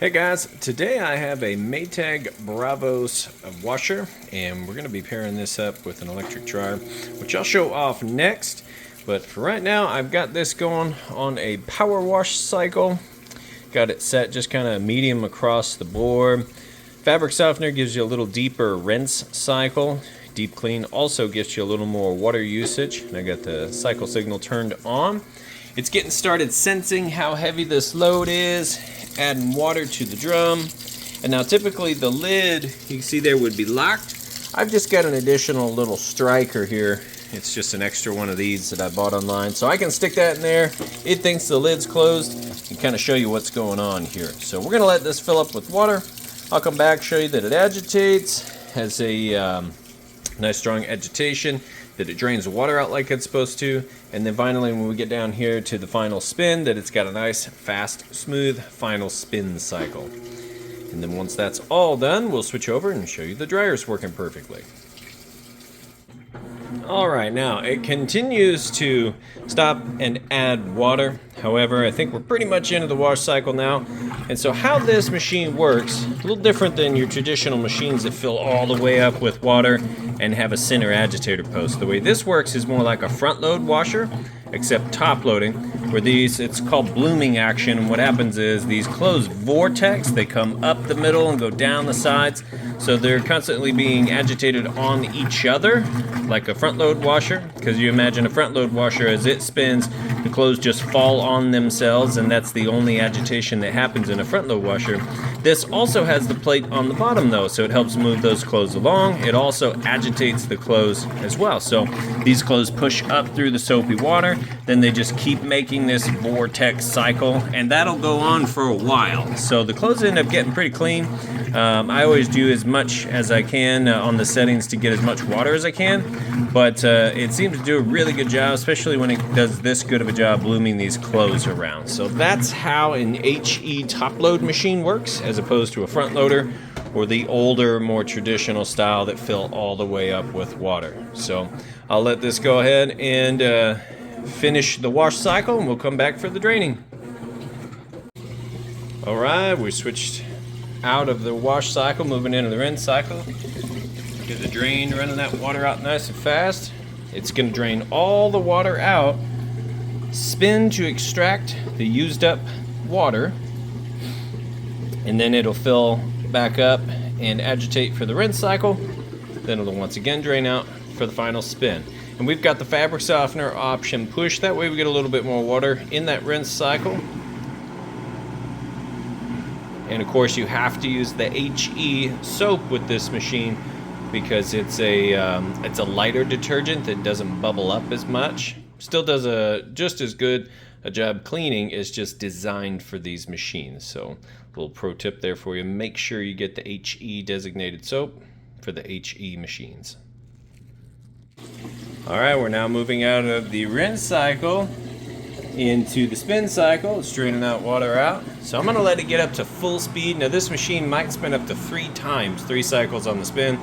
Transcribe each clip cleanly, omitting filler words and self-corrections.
Hey guys, today I have a Maytag Bravos washer, and we're going to be pairing this up with an electric dryer, which I'll show off next. But for right now, I've got this going on a power wash cycle. Got it set just kind of medium across the board. Fabric softener gives you a little deeper rinse cycle. Deep clean also gives you a little more water usage. And I got the cycle signal turned on. It's getting started sensing how heavy this load is, adding water to the drum. And now typically the lid, you can see there, would be locked. I've just got an additional little striker here. It's just an extra one of these that I bought online. So I can stick that in there. It thinks the lid's closed and kind of show you what's going on here. So we're gonna let this fill up with water. I'll come back, show you that it agitates, has a nice strong agitation, that it drains the water out like it's supposed to, and then finally when we get down here to the final spin, that it's got a nice, fast, smooth final spin cycle. And then once that's all done, we'll switch over and show you the dryer's working perfectly. Alright, now it continues to stop and add water. However, I think we're pretty much into the wash cycle now. And so how this machine works, a little different than your traditional machines that fill all the way up with water and have a center agitator post. The way this works is more like a front load washer, except top loading, where these, it's called blooming action, and what happens is these closed vortex, they come up the middle and go down the sides, so they're constantly being agitated on each other, like a front load washer, because you imagine a front load washer, as it spins, the clothes just fall on themselves, and that's the only agitation that happens in a front load washer. This also has the plate on the bottom though, so it helps move those clothes along. It also agitates the clothes as well. So these clothes push up through the soapy water, then they just keep making this vortex cycle, and that'll go on for a while. So the clothes end up getting pretty clean. I always do as much as I can on the settings to get as much water as I can, but it seems to do a really good job, especially when it does this good of a job blooming these clothes around. So that's how an HE top load machine works, as opposed to a front loader or the older, more traditional style that fill all the way up with water. So I'll let this go ahead and finish the wash cycle, and we'll come back for the draining. All right, we switched out of the wash cycle, moving into the rinse cycle. Get the drain, running that water out nice and fast. It's going to drain all the water out, spin to extract the used up water, and then it'll fill back up and agitate for the rinse cycle. Then it'll once again drain out for the final spin. And we've got the fabric softener option push. That way we get a little bit more water in that rinse cycle. And of course you have to use the HE soap with this machine because it's a lighter detergent that doesn't bubble up as much. Still does just as good a job cleaning. Is just designed for these machines. So a little pro tip there for you. Make sure you get the HE designated soap for the HE machines. Alright, we're now moving out of the rinse cycle into the spin cycle. It's draining that water out. So I'm going to let it get up to full speed. Now this machine might spin up to 3 cycles on the spin.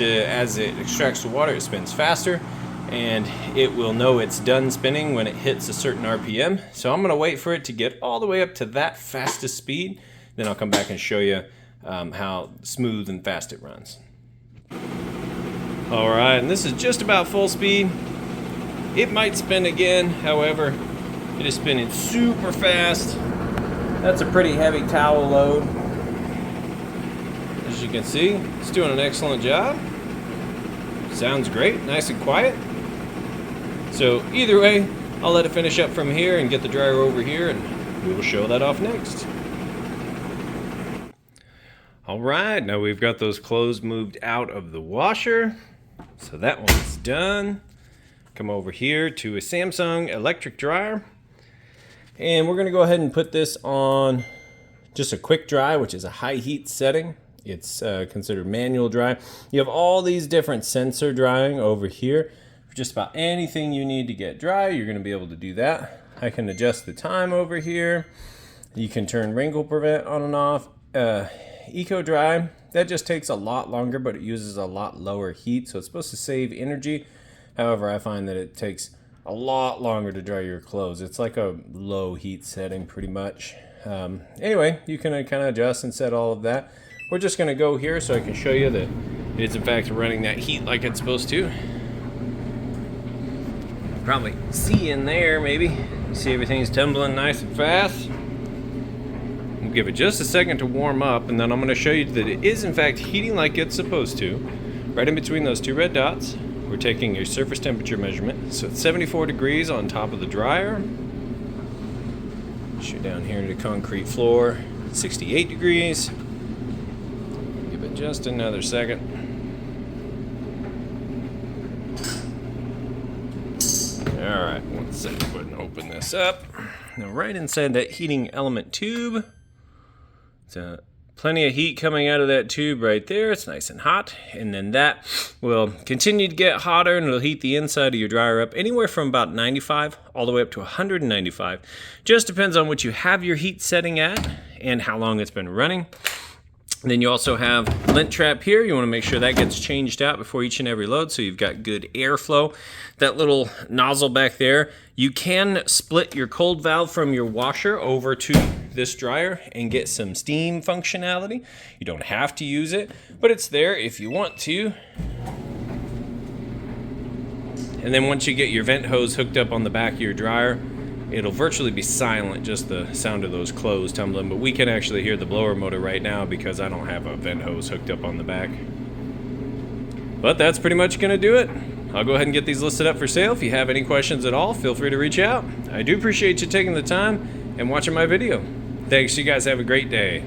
As it extracts the water, it spins faster, and it will know it's done spinning when it hits a certain RPM. So I'm going to wait for it to get all the way up to that fastest speed. Then I'll come back and show you how smooth and fast it runs. Alright, and this is just about full speed. It might spin again, however, it is spinning super fast. That's a pretty heavy towel load. As you can see, it's doing an excellent job. Sounds great, nice and quiet. So either way, I'll let it finish up from here and get the dryer over here, and we will show that off next. Alright, now we've got those clothes moved out of the washer. So that one's done. Come over here to a Samsung electric dryer. And we're going to go ahead and put this on just a quick dry, which is a high heat setting. It's considered manual dry. You have all these different sensor drying over here. For just about anything you need to get dry, you're going to be able to do that. I can adjust the time over here. You can turn wrinkle prevent on and off. Eco dry, that just takes a lot longer, but it uses a lot lower heat, so it's supposed to save energy. However, I find that it takes a lot longer to dry your clothes. It's like a low heat setting pretty much. Anyway, you can kind of adjust and set all of that. We're just going to go here so I can show you that it is in fact running that heat like it's supposed to. Probably see in there, maybe. See everything's tumbling nice and fast. We'll give it just a second to warm up, and then I'm going to show you that it is in fact heating like it's supposed to. Right in between those two red dots, we're taking a surface temperature measurement. So it's 74 degrees on top of the dryer. Shoot down here to the concrete floor, 68 degrees. Give it just another second. All right, 1 second, go ahead and open this up. Now right inside that heating element tube, it's plenty of heat coming out of that tube right there. It's nice and hot, and then that will continue to get hotter, and it'll heat the inside of your dryer up anywhere from about 95 all the way up to 195. Just depends on what you have your heat setting at and how long it's been running. And then you also have lint trap here. You want to make sure that gets changed out before each and every load so you've got good airflow. That little nozzle back there, you can split your cold valve from your washer over to this dryer and get some steam functionality. You don't have to use it, but it's there if you want to. And then once you get your vent hose hooked up on the back of your dryer, it'll virtually be silent, just the sound of those clothes tumbling, but we can actually hear the blower motor right now because I don't have a vent hose hooked up on the back. But that's pretty much going to do it. I'll go ahead and get these listed up for sale. If you have any questions at all, feel free to reach out. I do appreciate you taking the time and watching my video. Thanks, you guys have a great day.